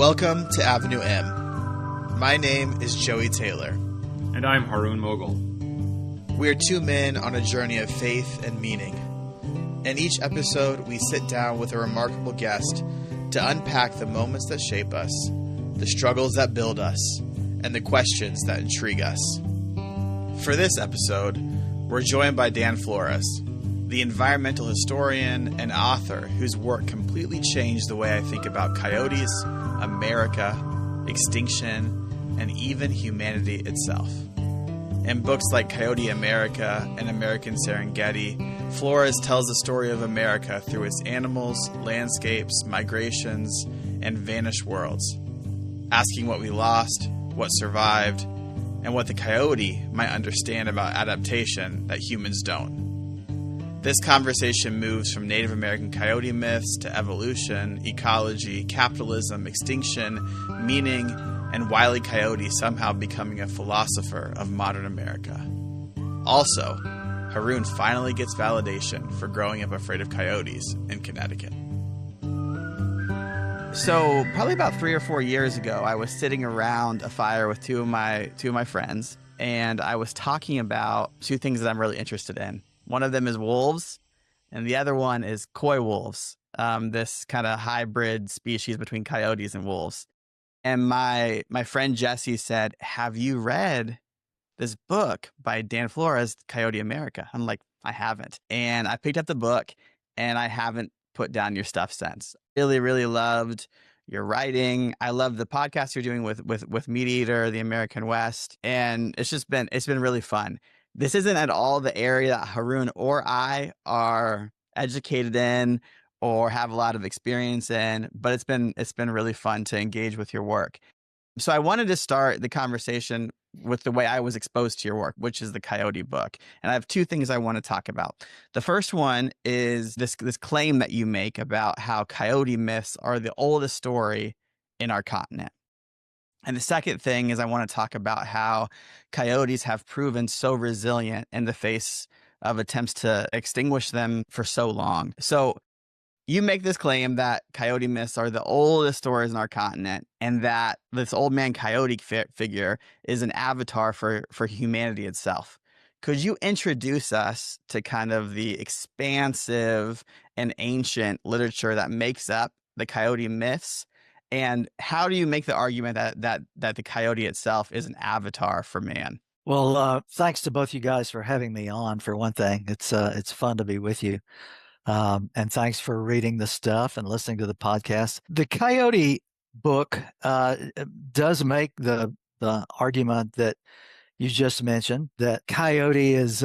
Welcome to Avenue M. My name is Joey Taylor. And I'm Haroon Mogul. We are two men on a journey of faith and meaning. In each episode, we sit down with a remarkable guest to unpack the moments that shape us, the struggles that build us, and the questions that intrigue us. For this episode, we're joined by Dan Flores, the environmental historian and author whose work completely changed the way I think about coyotes, America, extinction, and even humanity itself. In books like Coyote America and American Serengeti, Flores tells the story of America through its animals, landscapes, migrations, and vanished worlds, asking what we lost, what survived, and what the coyote might understand about adaptation that humans don't. This conversation moves from Native American coyote myths to evolution, ecology, capitalism, extinction, meaning, and Wile E. Coyote somehow becoming a philosopher of modern America. Also, Haroon finally gets validation for growing up afraid of coyotes in Connecticut. So, probably about 3 or 4 years ago, I was sitting around a fire with two of my friends, and I was talking about two things that I'm really interested in. One of them is wolves, and the other one is coy wolves, this kind of hybrid species between coyotes and wolves. And my friend Jesse said, "Have you read this book by Dan Flores, Coyote America?" I'm like, "I haven't." And I picked up the book, and I haven't put down your stuff since. Really, really loved your writing. I love the podcast you're doing with Meat Eater, the American West, and it's been really fun. This isn't at all the area that Haroon or I are educated in or have a lot of experience in, but it's been really fun to engage with your work. So I wanted to start the conversation with the way I was exposed to your work, which is the Coyote book. And I have two things I want to talk about. The first one is this claim that you make about how coyote myths are the oldest story in our continent. And the second thing is I want to talk about how coyotes have proven so resilient in the face of attempts to extinguish them for so long. So you make this claim that coyote myths are the oldest stories in our continent, and that this old man coyote figure is an avatar for humanity itself. Could you introduce us to kind of the expansive and ancient literature that makes up the coyote myths? And how do you make the argument that the coyote itself is an avatar for man? Well, thanks to both you guys for having me on. For one thing, it's fun to be with you, and thanks for reading the stuff and listening to the podcast. The Coyote book does make the argument that you just mentioned, that coyote is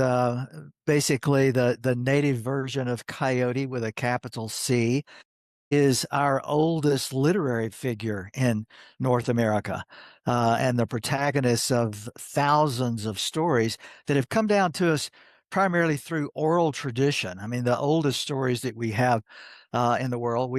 basically the native version of coyote with a capital C, is our oldest literary figure in North America, and the protagonist of thousands of stories that have come down to us primarily through oral tradition. I mean, the oldest stories that we have in the world,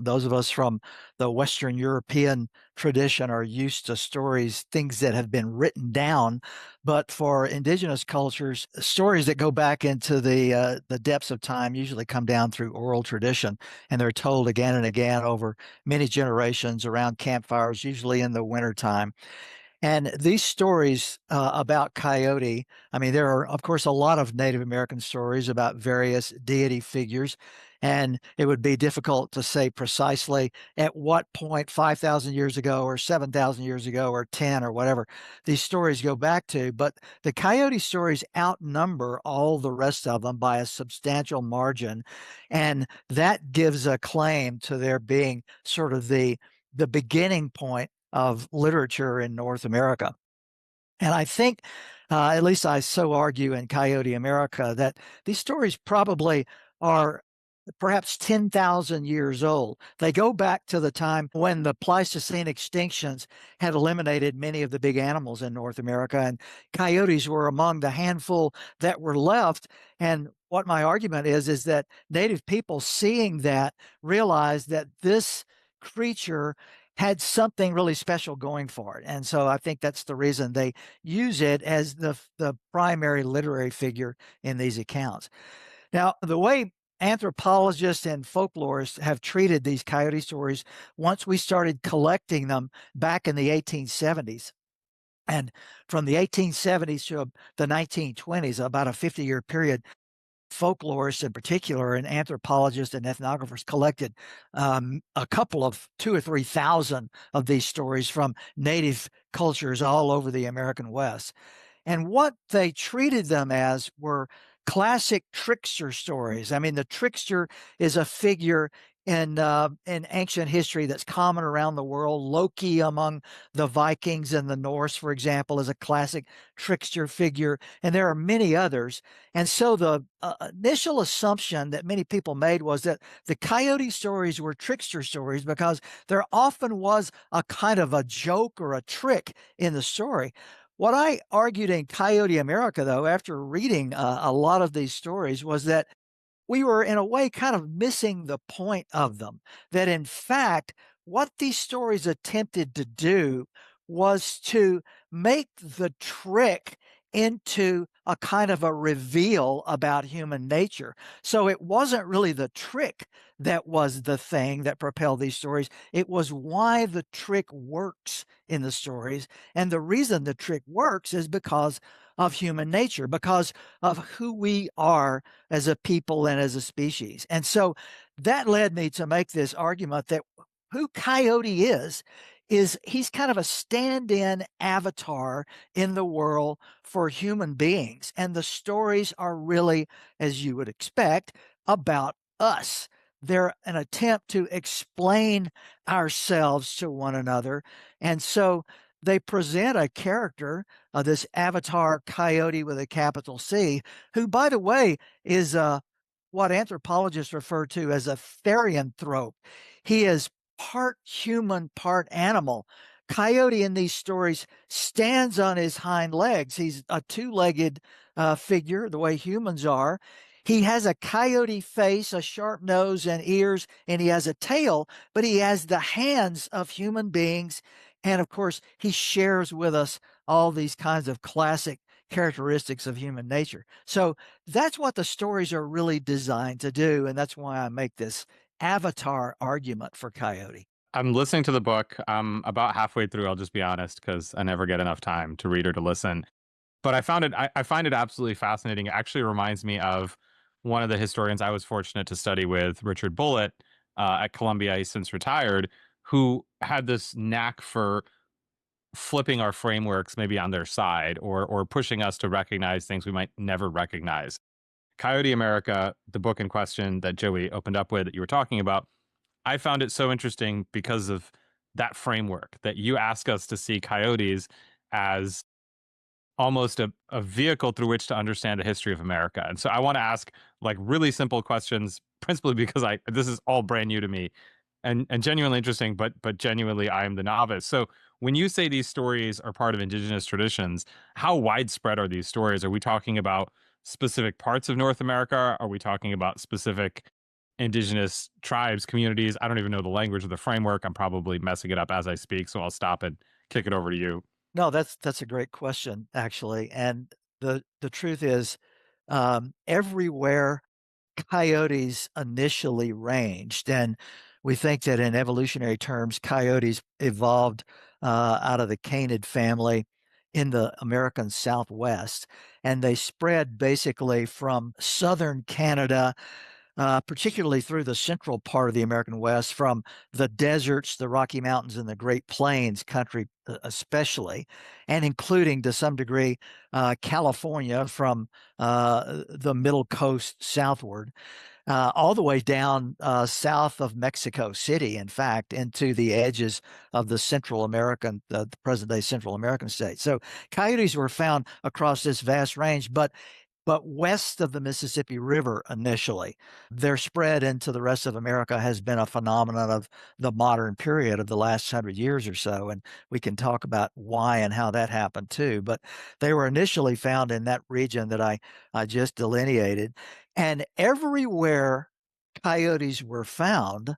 those of us from the Western European tradition are used to stories, things that have been written down. But for indigenous cultures, stories that go back into the depths of time usually come down through oral tradition, and they're told again and again over many generations around campfires, usually in the wintertime. And these stories about coyote, I mean, there are, of course, a lot of Native American stories about various deity figures, and it would be difficult to say precisely at what point 5,000 years ago or 7,000 years ago or 10 or whatever these stories go back to. But the coyote stories outnumber all the rest of them by a substantial margin, and that gives a claim to there being sort of the beginning point of literature in North America. And I think, at least I so argue in Coyote America, that these stories probably are perhaps 10,000 years old. They go back to the time when the Pleistocene extinctions had eliminated many of the big animals in North America, and coyotes were among the handful that were left. And what my argument is that Native people seeing that realized that this creature had something really special going for it. And so I think that's the reason they use it as the primary literary figure in these accounts. Now, the way anthropologists and folklorists have treated these coyote stories once we started collecting them back in the 1870s. And from the 1870s to the 1920s, about a 50-year period, folklorists in particular and anthropologists and ethnographers collected a couple of 2 or 3 thousand of these stories from native cultures all over the American West. And what they treated them as were classic trickster stories. I mean, the trickster is a figure in ancient history that's common around the world. Loki among the Vikings and the Norse, for example, is a classic trickster figure, and there are many others. And so the initial assumption that many people made was that the coyote stories were trickster stories because there often was a kind of a joke or a trick in the story. What I argued in Coyote America, though, after reading a lot of these stories, was that we were in a way kind of missing the point of them. That in fact, what these stories attempted to do was to make the trick into a kind of a reveal about human nature. So it wasn't really the trick that was the thing that propelled these stories. It was why the trick works in the stories. And the reason the trick works is because of human nature, because of who we are as a people and as a species. And so that led me to make this argument that who Coyote is he's kind of a stand-in avatar in the world for human beings. And the stories are really, as you would expect, about us. They're an attempt to explain ourselves to one another. And so they present a character, this avatar coyote with a capital C, who, by the way, is what anthropologists refer to as a therianthrope. He is part human, part animal. Coyote in these stories stands on his hind legs. He's a two-legged figure, the way humans are. He has a coyote face, a sharp nose and ears, and he has a tail, but he has the hands of human beings. And of course, he shares with us all these kinds of classic characteristics of human nature. So that's what the stories are really designed to do. And that's why I make this avatar argument for Coyote. I'm listening to the book. I'm about halfway through, I'll just be honest, because I never get enough time to read or to listen. But I find it absolutely fascinating. It actually reminds me of one of the historians I was fortunate to study with, Richard Bullitt, at Columbia. He's since retired, who had this knack for flipping our frameworks maybe on their side, or pushing us to recognize things we might never recognize. Coyote America, the book in question that Joey opened up with that you were talking about, I found it so interesting because of that framework that you ask us to see coyotes as almost a vehicle through which to understand the history of America. And so I want to ask like really simple questions, principally because this is all brand new to me and genuinely interesting, but genuinely I am the novice. So when you say these stories are part of indigenous traditions, how widespread are these stories? Are we talking about specific parts of North America? Are we talking about specific indigenous tribes, communities? I don't even know the language of the framework. I'm probably messing it up as I speak, so I'll stop and kick it over to you. No, that's a great question, actually. And the truth is, everywhere coyotes initially ranged, and we think that in evolutionary terms, coyotes evolved out of the canid family in the American Southwest, and they spread basically from southern Canada, particularly through the central part of the American West, from the deserts, the Rocky Mountains, and the Great Plains country, especially, and including to some degree California from the middle coast southward, all the way down south of Mexico City, in fact, into the edges of the Central American, the present day Central American states. So coyotes were found across this vast range, but west of the Mississippi River initially. Their spread into the rest of America has been a phenomenon of the modern period of the last 100 years or so, and we can talk about why and how that happened too. But they were initially found in that region that I just delineated, and everywhere coyotes were found,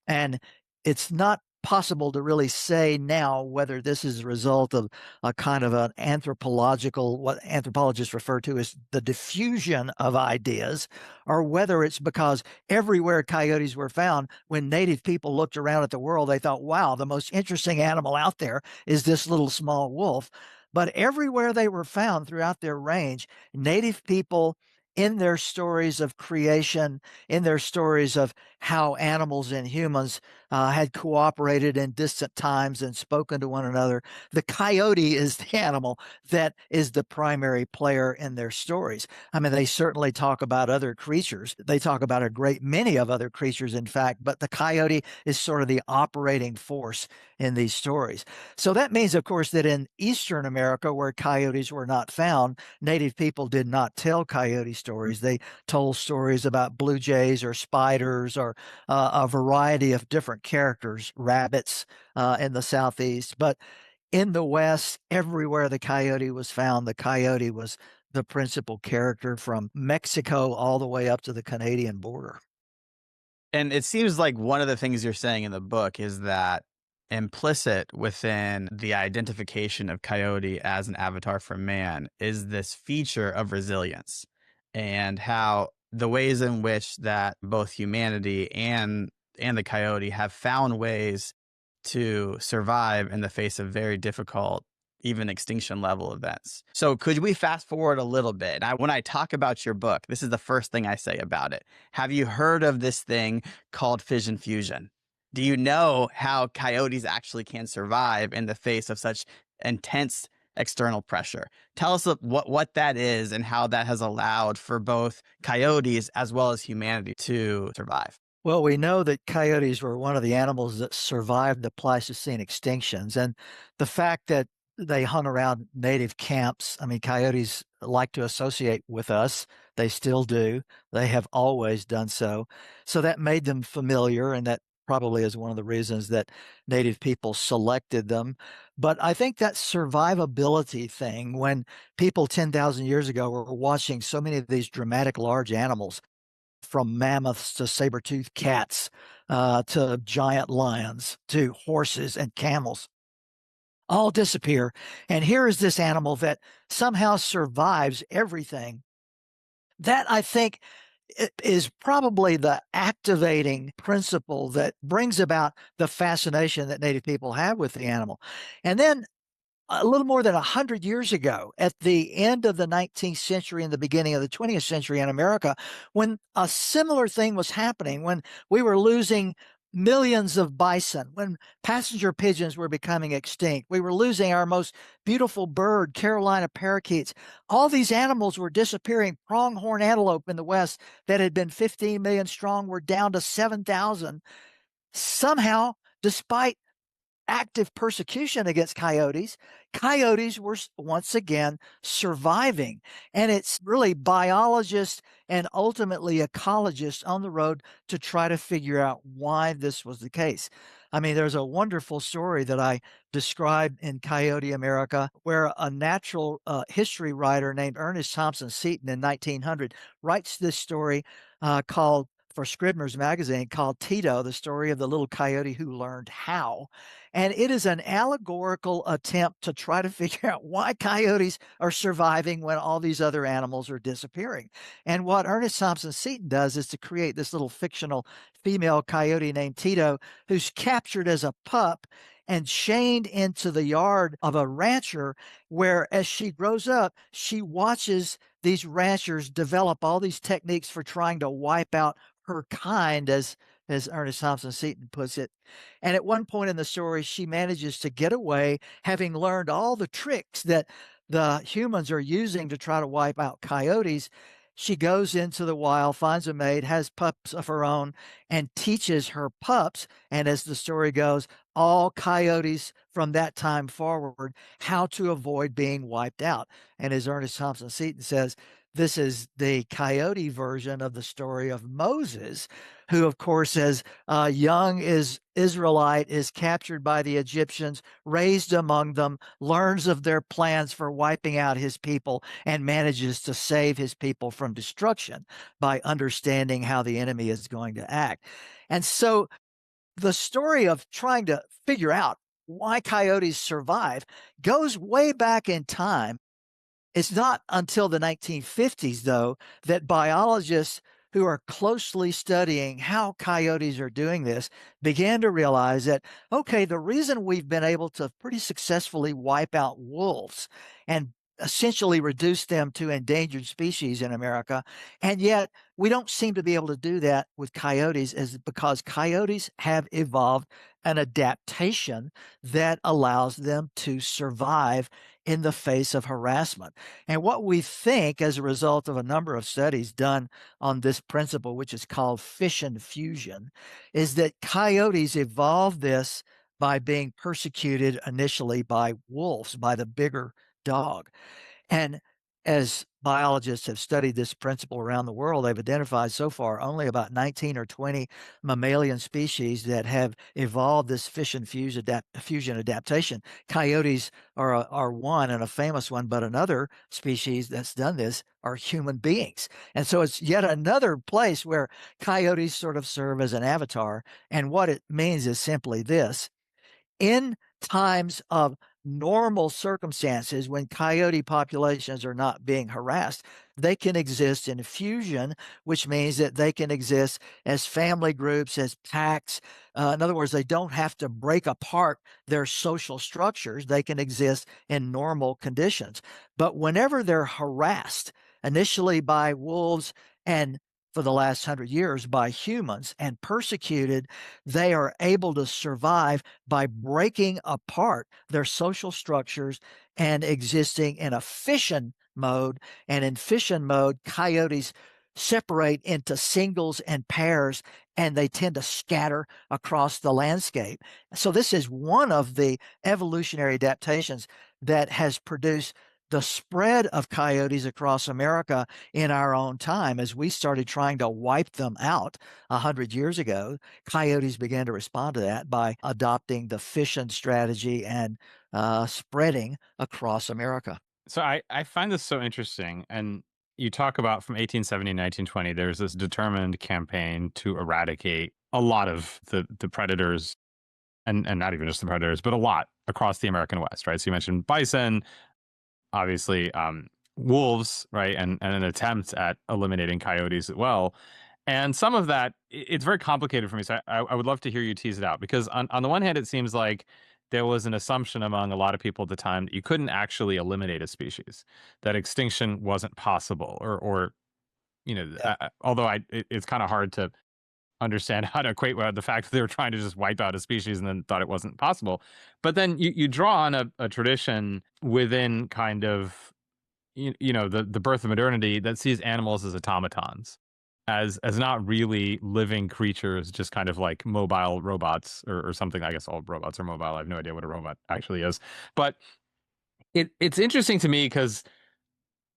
and it's not possible to really say now whether this is a result of a kind of an anthropological, what anthropologists refer to as the diffusion of ideas, or whether it's because everywhere coyotes were found, when native people looked around at the world, they thought, wow, the most interesting animal out there is this little small wolf. But everywhere they were found throughout their range, native people, in their stories of creation, in their stories of how animals and humans had cooperated in distant times and spoken to one another, the coyote is the animal that is the primary player in their stories. I mean, they certainly talk about other creatures. They talk about a great many of other creatures, in fact, but the coyote is sort of the operating force in these stories. So that means, of course, that in Eastern America, where coyotes were not found, native people did not tell coyote stories. They told stories about blue jays or spiders or a variety of different characters, rabbits in the Southeast. But in the West, everywhere the coyote was found, the coyote was the principal character from Mexico all the way up to the Canadian border. And it seems like one of the things you're saying in the book is that implicit within the identification of coyote as an avatar for man is this feature of resilience, and how the ways in which that both humanity and the coyote have found ways to survive in the face of very difficult, even extinction level events. So could we fast forward a little bit? And when I talk about your book, this is the first thing I say about it. Have you heard of this thing called fission fusion? Do you know how coyotes actually can survive in the face of such intense external pressure? Tell us what that is and how that has allowed for both coyotes as well as humanity to survive. Well, we know that coyotes were one of the animals that survived the Pleistocene extinctions. And the fact that they hung around native camps, I mean, coyotes like to associate with us. They still do. They have always done so. So that made them familiar, and that probably is one of the reasons that native people selected them. But I think that survivability thing, when people 10,000 years ago were watching so many of these dramatic large animals, from mammoths to saber-toothed cats, to giant lions, to horses and camels, all disappear. And here is this animal that somehow survives everything. That, I think, is probably the activating principle that brings about the fascination that native people have with the animal. And then a little more than 100 years ago, at the end of the 19th century and the beginning of the 20th century in America, when a similar thing was happening, when we were losing millions of bison, when passenger pigeons were becoming extinct, we were losing our most beautiful bird, Carolina parakeets. All these animals were disappearing. Pronghorn antelope in the West that had been 15 million strong were down to 7,000. Somehow, despite active persecution against coyotes, coyotes were once again surviving. And it's really biologists and ultimately ecologists on the road to try to figure out why this was the case. I mean, there's a wonderful story that I described in Coyote America, where a natural history writer named Ernest Thompson Seton in 1900 writes this story called for Scribner's magazine, called Tito, the story of the little coyote who learned how. And it is an allegorical attempt to try to figure out why coyotes are surviving when all these other animals are disappearing. And what Ernest Thompson Seton does is to create this little fictional female coyote named Tito, who's captured as a pup and chained into the yard of a rancher, where as she grows up, she watches these ranchers develop all these techniques for trying to wipe out her kind, as Ernest Thompson Seton puts it. And at one point in the story, she manages to get away, having learned all the tricks that the humans are using to try to wipe out coyotes. She goes into the wild, finds a maid, has pups of her own, and teaches her pups, and as the story goes, all coyotes from that time forward, how to avoid being wiped out. And as Ernest Thompson Seton says, this is the coyote version of the story of Moses, who, of course, as a young Israelite, is captured by the Egyptians, raised among them, learns of their plans for wiping out his people, and manages to save his people from destruction by understanding how the enemy is going to act. And so the story of trying to figure out why coyotes survive goes way back in time. It's not until the 1950s, though, that biologists who are closely studying how coyotes are doing this began to realize that, okay, the reason we've been able to pretty successfully wipe out wolves and essentially reduce them to endangered species in America, and yet we don't seem to be able to do that with coyotes, is because coyotes have evolved an adaptation that allows them to survive in the face of harassment. And what we think, as a result of a number of studies done on this principle, which is called fission fusion, is that coyotes evolved this by being persecuted initially by wolves, by the bigger dog. And as biologists have studied this principle around the world, they've identified so far only about 19 or 20 mammalian species that have evolved this fission fusion adaptation. Coyotes are one and a famous one, but another species that's done this are human beings. And so it's yet another place where coyotes sort of serve as an avatar. And what it means is simply this: in times of normal circumstances, when coyote populations are not being harassed, they can exist in fusion, which means that they can exist as family groups, as packs. In other words, they don't have to break apart their social structures. They can exist in normal conditions. But whenever they're harassed, initially by wolves and for the last 100 years by humans and persecuted, they are able to survive by breaking apart their social structures and existing in a fission mode. And in fission mode, coyotes separate into singles and pairs, and they tend to scatter across the landscape. So this is one of the evolutionary adaptations that has produced the spread of coyotes across America in our own time. As we started trying to wipe them out 100 years ago, coyotes began to respond to that by adopting the fission strategy and spreading across America. So I find this so interesting. And you talk about from 1870 to 1920, there's this determined campaign to eradicate a lot of the predators, and not even just the predators, but a lot across the American West, right? So you mentioned bison, obviously, wolves, right? And an attempt at eliminating coyotes as well. And some of that, it's very complicated for me. So I would love to hear you tease it out, because on the one hand, it seems like there was an assumption among a lot of people at the time that you couldn't actually eliminate a species, that extinction wasn't possible, or Yeah. although it's kind of hard to understand how to equate the fact that they were trying to just wipe out a species and then thought it wasn't possible. But then you draw on a tradition within kind of the birth of modernity that sees animals as automatons, as not really living creatures, just kind of like mobile robots, or something. I guess all robots are mobile. I have no idea what a robot actually is, but it's interesting to me because,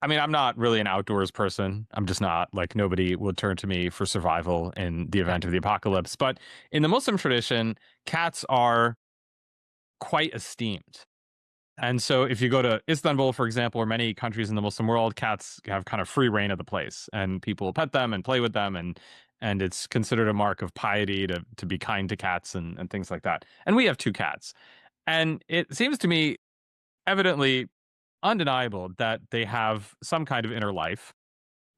I mean, I'm not really an outdoors person. I'm just not. Like, nobody would turn to me for survival in the event of the apocalypse. But in the Muslim tradition, cats are quite esteemed. And so if you go to Istanbul, for example, or many countries in the Muslim world, cats have kind of free reign of the place, and people pet them and play with them, and it's considered a mark of piety to be kind to cats and things like that. And we have two cats. And it seems to me evidently undeniable that they have some kind of inner life,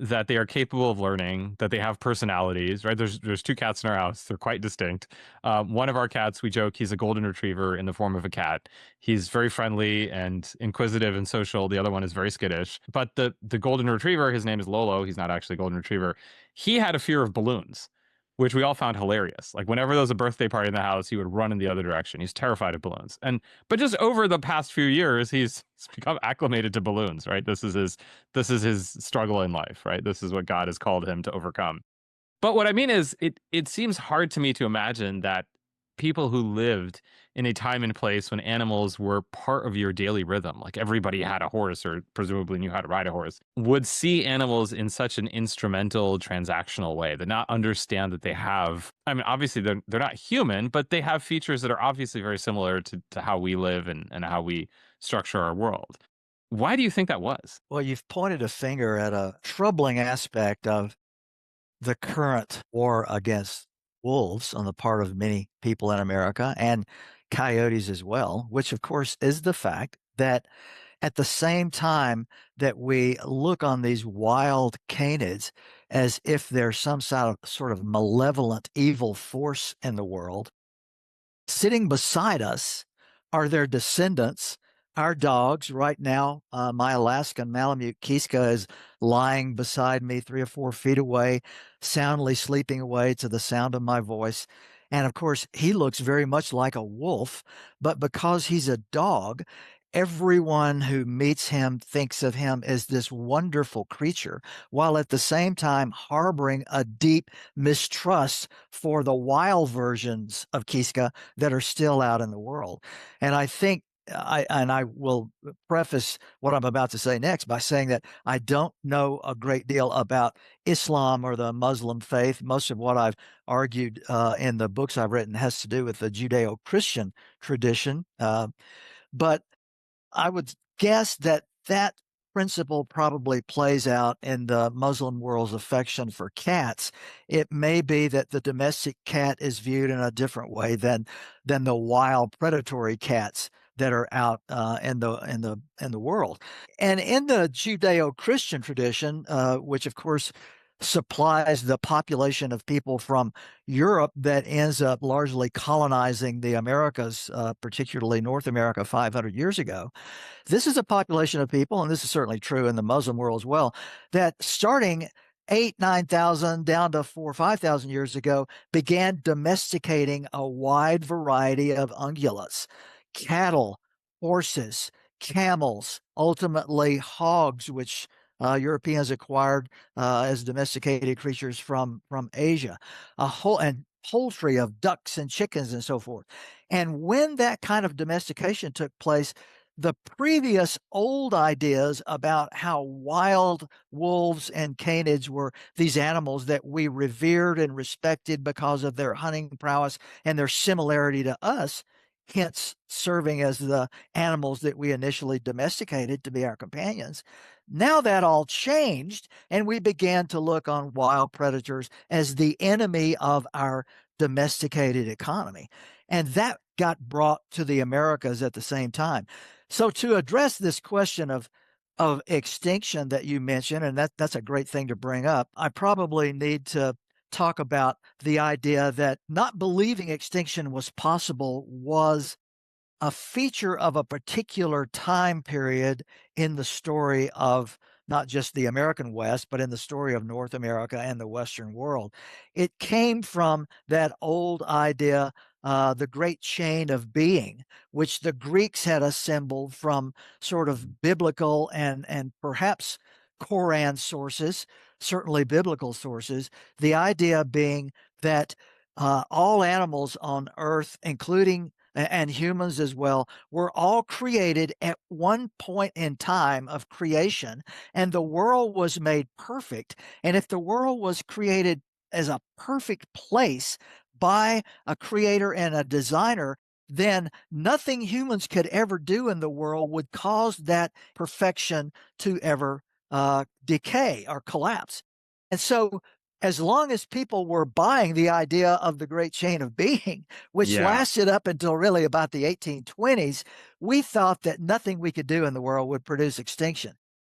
that they are capable of learning, that they have personalities, right? There's two cats in our house. They're quite distinct. One of our cats, we joke, he's a golden retriever in the form of a cat. He's very friendly and inquisitive and social. The other one is very skittish. But the golden retriever, his name is Lolo. He's not actually a golden retriever. He had a fear of balloons, which we all found hilarious. Like, whenever there was a birthday party in the house, he would run in the other direction. He's terrified of balloons. But just over the past few years, he's become acclimated to balloons, right? This is his struggle in life, right? This is what God has called him to overcome. But what I mean is, it seems hard to me to imagine that people who lived in a time and place when animals were part of your daily rhythm, like everybody had a horse or presumably knew how to ride a horse, would see animals in such an instrumental, transactional way, that not understand that they have, I mean, obviously they're not human, but they have features that are obviously very similar to how we live and how we structure our world. Why do you think that was? Well, you've pointed a finger at a troubling aspect of the current war against wolves on the part of many people in America and coyotes as well, which of course is the fact that at the same time that we look on these wild canids as if they're some sort of malevolent evil force in the world, sitting beside us are their descendants, our dogs. Right now, my Alaskan Malamute Kiska is lying beside me 3 or 4 feet away, soundly sleeping away to the sound of my voice. And of course, he looks very much like a wolf, but because he's a dog, everyone who meets him thinks of him as this wonderful creature, while at the same time harboring a deep mistrust for the wild versions of Kiska that are still out in the world. And I think I will preface what I'm about to say next by saying that I don't know a great deal about Islam or the Muslim faith. Most of what I've argued in the books I've written has to do with the Judeo-Christian tradition. But I would guess that that principle probably plays out in the Muslim world's affection for cats. It may be that the domestic cat is viewed in a different way than the wild predatory cats that are out in the world. And in the Judeo-Christian tradition, which of course supplies the population of people from Europe that ends up largely colonizing the Americas, particularly North America 500 years ago. This is a population of people, and this is certainly true in the Muslim world as well, that starting 8,000, 9,000 down to 4,000 or 5,000 years ago began domesticating a wide variety of ungulates, cattle, horses, camels, ultimately hogs, which Europeans acquired as domesticated creatures from Asia, and poultry of ducks and chickens and so forth. And when that kind of domestication took place, the previous old ideas about how wild wolves and canids were these animals that we revered and respected because of their hunting prowess and their similarity to us, hence serving as the animals that we initially domesticated to be our companions. Now that all changed, and we began to look on wild predators as the enemy of our domesticated economy. And that got brought to the Americas at the same time. So to address this question of extinction that you mentioned, and that's a great thing to bring up, I probably need to talk about the idea that not believing extinction was possible was a feature of a particular time period in the story of not just the American West, but in the story of North America and the Western world. It came from that old idea, the great chain of being, which the Greeks had assembled from sort of biblical and perhaps Koran sources, certainly biblical sources. The idea being that all animals on Earth, including and humans as well, were all created at one point in time of creation, and the world was made perfect. And if the world was created as a perfect place by a creator and a designer, then nothing humans could ever do in the world would cause that perfection to ever decay or collapse. And so as long as people were buying the idea of the great chain of being, which Yeah. lasted up until really about the 1820s, we thought that nothing we could do in the world would produce extinction.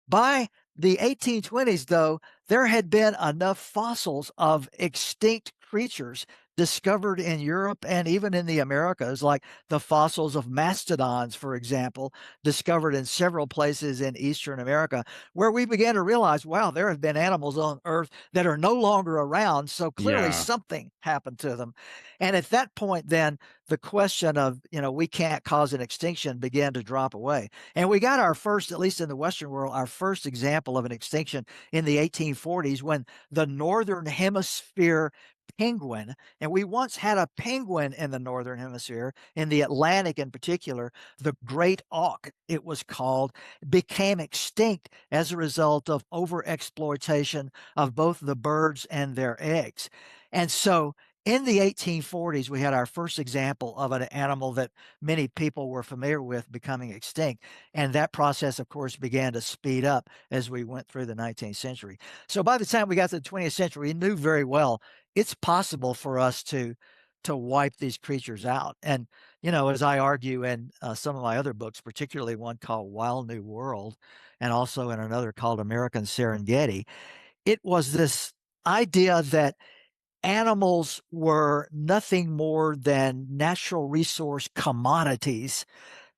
By the 1820s, though, there had been enough fossils of extinct creatures discovered in Europe and even in the Americas, like the fossils of mastodons, for example, discovered in several places in Eastern America, where we began to realize, wow, there have been animals on Earth that are no longer around. So clearly Yeah. something happened to them. And at that point, then the question of, we can't cause an extinction began to drop away. And we got our first, at least in the Western world, our first example of an extinction in the 1840s when the Northern Hemisphere penguin, and we once had a penguin in the Northern Hemisphere, in the Atlantic in particular, the great auk, it was called, became extinct as a result of overexploitation of both the birds and their eggs. And so In the 1840s, we had our first example of an animal that many people were familiar with becoming extinct. And that process, of course, began to speed up as we went through the 19th century. So by the time we got to the 20th century, we knew very well it's possible for us to wipe these creatures out. And, as I argue in some of my other books, particularly one called Wild New World, and also in another called American Serengeti, it was this idea that animals were nothing more than natural resource commodities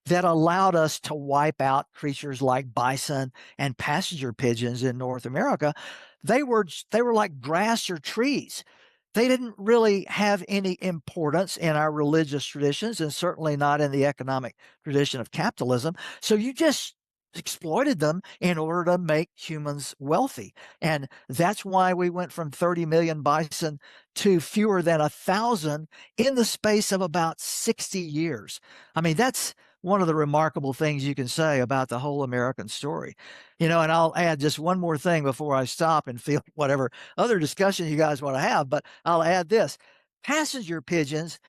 that allowed us to wipe out creatures like bison and passenger pigeons in North America. They were like grass or trees. They didn't really have any importance in our religious traditions, and certainly not in the economic tradition of capitalism. So you just exploited them in order to make humans wealthy. And that's why we went from 30 million bison to fewer than 1,000 in the space of about 60 years. I mean, that's one of the remarkable things you can say about the whole American story. And I'll add just one more thing before I stop and field whatever other discussion you guys want to have, but I'll add this. Passenger pigeons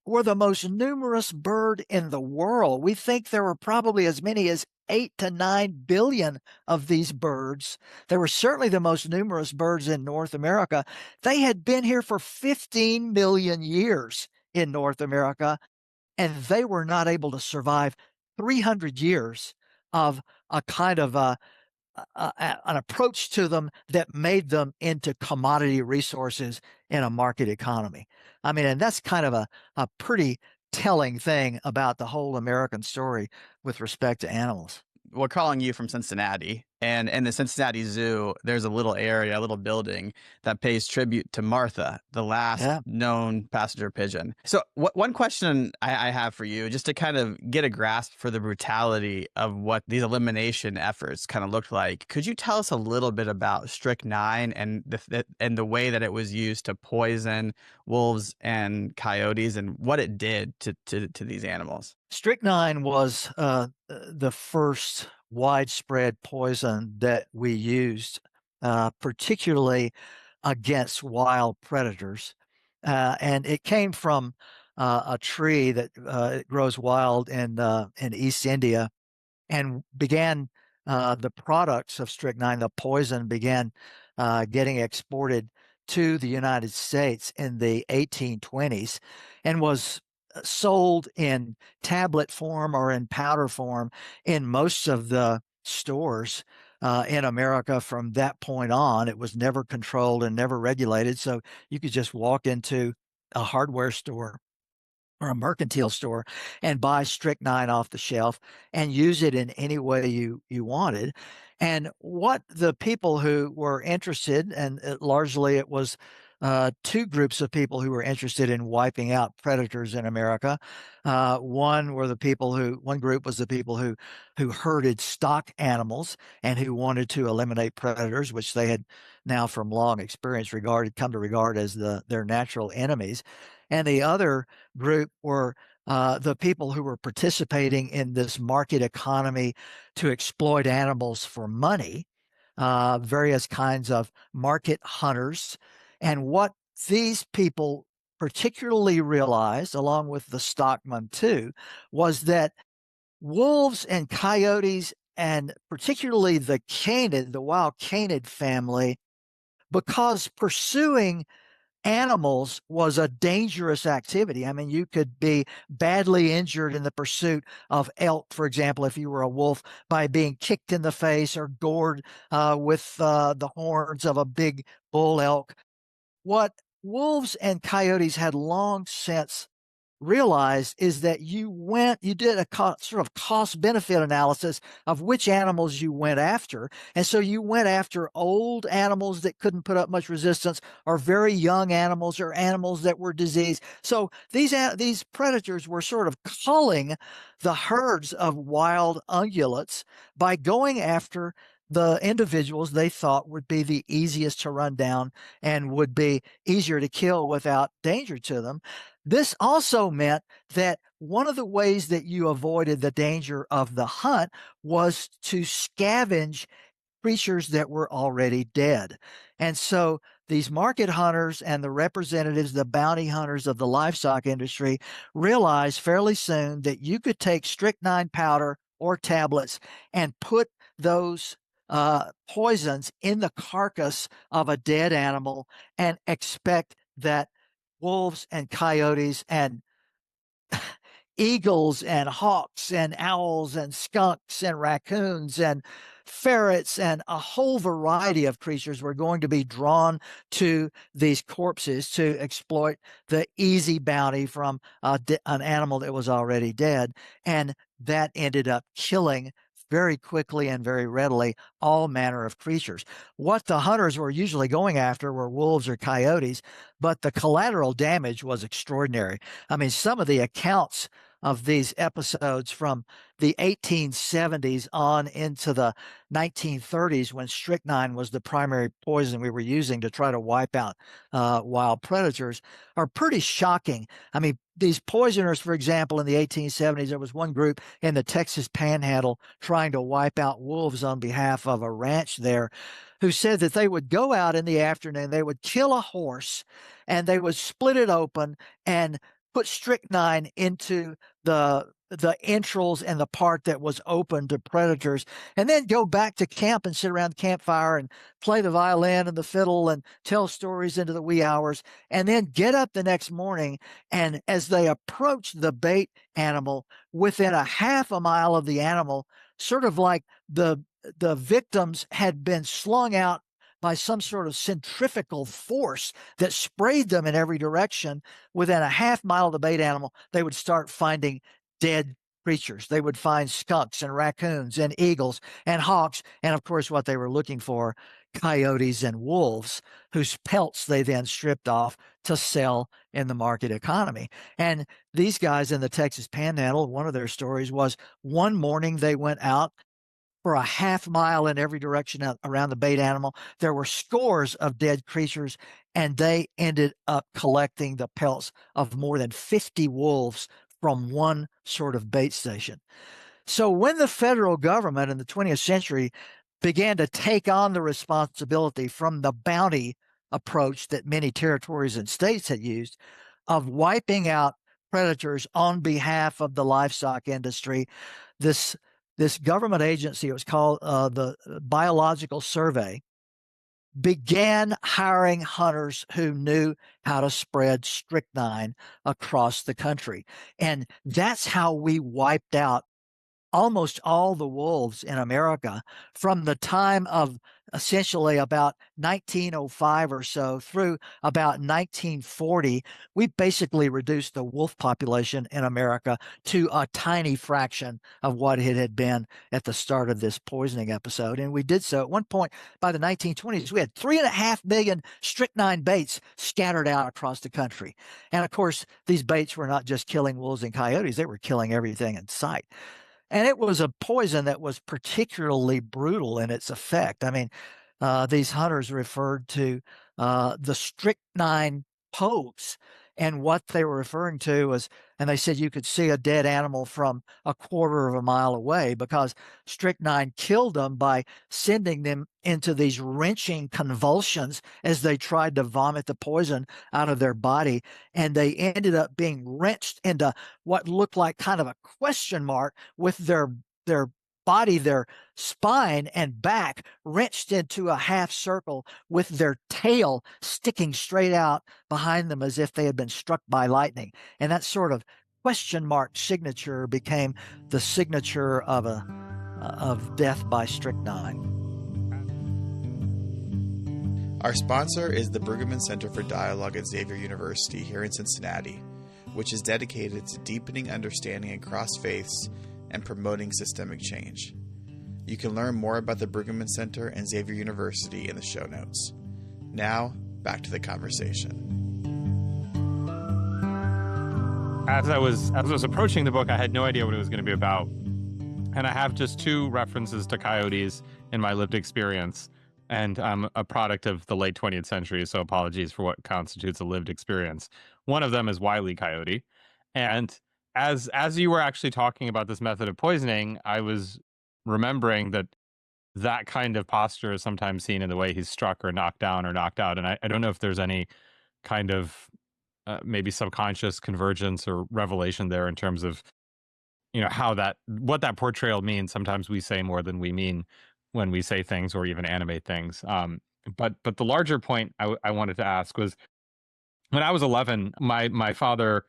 were the most numerous bird in the world. We think there were probably as many as 8 to 9 billion of these birds. They were certainly the most numerous birds in North America. They had been here for 15 million years in North America, and they were not able to survive 300 years of a kind of an approach to them that made them into commodity resources in a market economy. I mean, and that's kind of a pretty telling thing about the whole American story with respect to animals. We're calling you from Cincinnati, and in the Cincinnati Zoo, there's a little area, a little building that pays tribute to Martha, the last known passenger pigeon. So one question I have for you, just to kind of get a grasp for the brutality of what these elimination efforts kind of looked like, could you tell us a little bit about strychnine and the way that it was used to poison wolves and coyotes and what it did to these animals? Strychnine was the first widespread poison that we used, particularly against wild predators. And it came from a tree that it grows wild in East India, and began the products of strychnine, the poison, began getting exported to the United States in the 1820s and was sold in tablet form or in powder form in most of the stores in America from that point on. It was never controlled and never regulated. So you could just walk into a hardware store or a mercantile store and buy strychnine off the shelf and use it in any way you wanted. And what the people who were interested, and largely it was two groups of people who were interested in wiping out predators in America. One group was the people who herded stock animals and who wanted to eliminate predators, which they had now from long experience come to regard as their natural enemies. And the other group were the people who were participating in this market economy to exploit animals for money, various kinds of market hunters. And what these people particularly realized, along with the stockmen too, was that wolves and coyotes, and particularly the canid, the wild canid family, because pursuing animals was a dangerous activity. I mean, you could be badly injured in the pursuit of elk, for example, if you were a wolf, by being kicked in the face or gored with the horns of a big bull elk. What wolves and coyotes had long since realized is that you did a sort of cost benefit analysis of which animals you went after. And so you went after old animals that couldn't put up much resistance, or very young animals, or animals that were diseased. So these predators were sort of culling the herds of wild ungulates by going after the individuals they thought would be the easiest to run down and would be easier to kill without danger to them. This also meant that one of the ways that you avoided the danger of the hunt was to scavenge creatures that were already dead. And so these market hunters and the representatives, the bounty hunters of the livestock industry, realized fairly soon that you could take strychnine powder or tablets and put those poisons in the carcass of a dead animal and expect that wolves and coyotes and eagles and hawks and owls and skunks and raccoons and ferrets and a whole variety of creatures were going to be drawn to these corpses to exploit the easy bounty from an animal that was already dead. And that ended up killing very quickly and very readily all manner of creatures. What the hunters were usually going after were wolves or coyotes, but the collateral damage was extraordinary. I mean, some of the accounts of these episodes from the 1870s on into the 1930s, when strychnine was the primary poison we were using to try to wipe out wild predators, are pretty shocking. I mean, these poisoners, for example, in the 1870s, there was one group in the Texas Panhandle trying to wipe out wolves on behalf of a ranch there, who said that they would go out in the afternoon, they would kill a horse, and they would split it open and put strychnine into the entrails and the part that was open to predators, and then go back to camp and sit around the campfire and play the violin and the fiddle and tell stories into the wee hours, and then get up the next morning, and as they approached the bait animal, within a half a mile of the animal, sort of like the victims had been slung out by some sort of centrifugal force that sprayed them in every direction, within a half mile of the bait animal, they would start finding dead creatures. They would find skunks and raccoons and eagles and hawks, and of course, what they were looking for, coyotes and wolves, whose pelts they then stripped off to sell in the market economy. And these guys in the Texas Panhandle, one of their stories was one morning they went out for a half mile in every direction around the bait animal. There were scores of dead creatures, and they ended up collecting the pelts of more than 50 wolves from one sort of bait station. So when the federal government in the 20th century began to take on the responsibility from the bounty approach that many territories and states had used of wiping out predators on behalf of the livestock industry, this government agency, it was called the Biological Survey, began hiring hunters who knew how to spread strychnine across the country. And that's how we wiped out almost all the wolves in America from the time of essentially about 1905 or so through about 1940. We basically reduced the wolf population in America to a tiny fraction of what it had been at the start of this poisoning episode. And we did so at one point by the 1920s. We had 3.5 million strychnine baits scattered out across the country. And of course, these baits were not just killing wolves and coyotes, they were killing everything in sight. And it was a poison that was particularly brutal in its effect. I mean, these hunters referred to the strychnine pose. And what they were referring to was, and they said you could see a dead animal from a quarter of a mile away, because strychnine killed them by sending them into these wrenching convulsions as they tried to vomit the poison out of their body. And they ended up being wrenched into what looked like kind of a question mark, with their body, their spine and back wrenched into a half circle, with their tail sticking straight out behind them as if they had been struck by lightning. And that sort of question mark signature became the signature of death by strychnine. Our sponsor is the Brueggemann Center for Dialogue at Xavier University here in Cincinnati, which is dedicated to deepening understanding across faiths and promoting systemic change. You can learn more about the Brueggemann Center and Xavier University in the show notes. Now, back to the conversation. As I was approaching the book, I had no idea what it was going to be about. And I have just 2 references to coyotes in my lived experience. And I'm a product of the late 20th century, so apologies for what constitutes a lived experience. One of them is Wile E. Coyote. And as you were actually talking about this method of poisoning, I was remembering that that kind of posture is sometimes seen in the way he's struck or knocked down or knocked out. And I don't know if there's any kind of maybe subconscious convergence or revelation there in terms of, how what that portrayal means. Sometimes we say more than we mean when we say things or even animate things. But the larger point I wanted to ask was, when I was 11, my father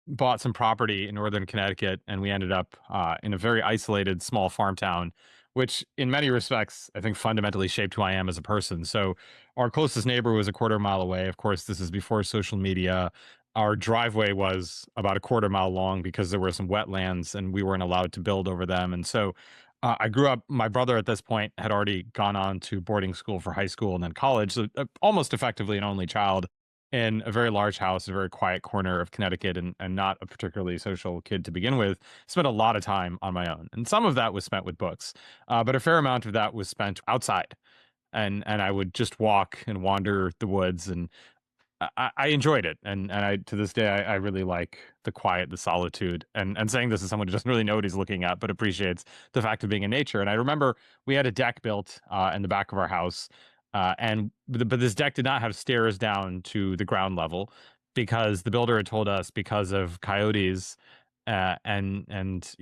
bought some property in northern Connecticut, and we ended up in a very isolated small farm town, which in many respects I think fundamentally shaped who I am as a person. So our closest neighbor was a quarter mile away. Of course, this is before social media. Our driveway was about a quarter mile long because there were some wetlands and we weren't allowed to build over them. And so I grew up, my brother at this point had already gone on to boarding school for high school and then college. So almost effectively an only child in a very large house, a very quiet corner of Connecticut, and not a particularly social kid to begin with. Spent a lot of time on my own, and some of that was spent with books, but a fair amount of that was spent outside. And I would just walk and wander the woods, and I enjoyed it, and I to this day I really like the quiet, the solitude, and saying this as someone who doesn't really know what he's looking at, but appreciates the fact of being in nature. And I remember we had a deck built in the back of our house, but this deck did not have stairs down to the ground level because the builder had told us, because of coyotes and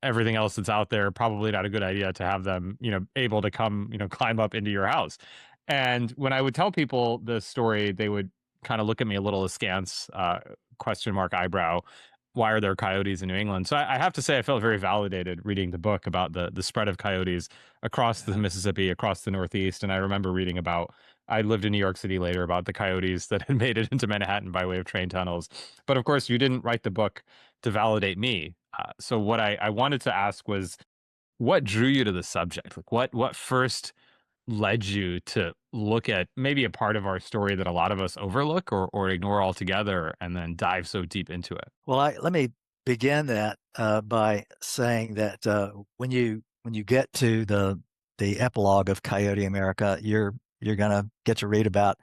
everything else that's out there, probably not a good idea to have them able to come climb up into your house. And when I would tell people the story, they would kind of look at me a little askance, question mark eyebrow. Why are there coyotes in New England? So I have to say, I felt very validated reading the book about the spread of coyotes across the Mississippi, across the Northeast. And I remember reading about, I lived in New York City later, about the coyotes that had made it into Manhattan by way of train tunnels. But of course, you didn't write the book to validate me. So what I wanted to ask was, what drew you to the subject? Like what first led you to look at maybe a part of our story that a lot of us overlook or ignore altogether, and then dive so deep into it? Well, let me begin that by saying that when you get to the epilogue of Coyote America, you're gonna get to read about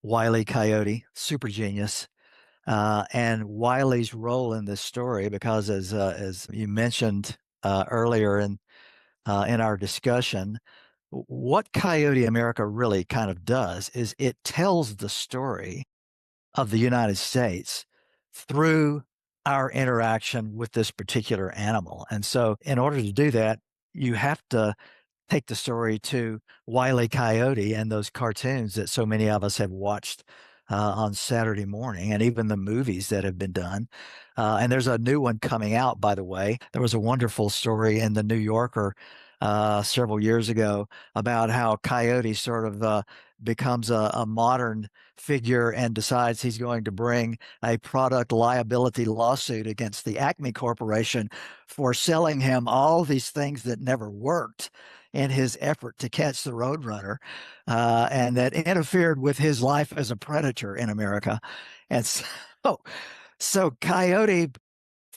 Wile E. Coyote, super genius, and Wiley's role in this story, because as you mentioned earlier in our discussion, what Coyote America really kind of does is it tells the story of the United States through our interaction with this particular animal. And so, in order to do that, you have to take the story to Wile E. Coyote and those cartoons that so many of us have watched on Saturday morning, and even the movies that have been done. And there's a new one coming out, by the way. There was a wonderful story in the New Yorker several years ago about how Coyote sort of becomes a modern figure and decides he's going to bring a product liability lawsuit against the Acme Corporation for selling him all these things that never worked in his effort to catch the Roadrunner, and that interfered with his life as a predator in America. And so Coyote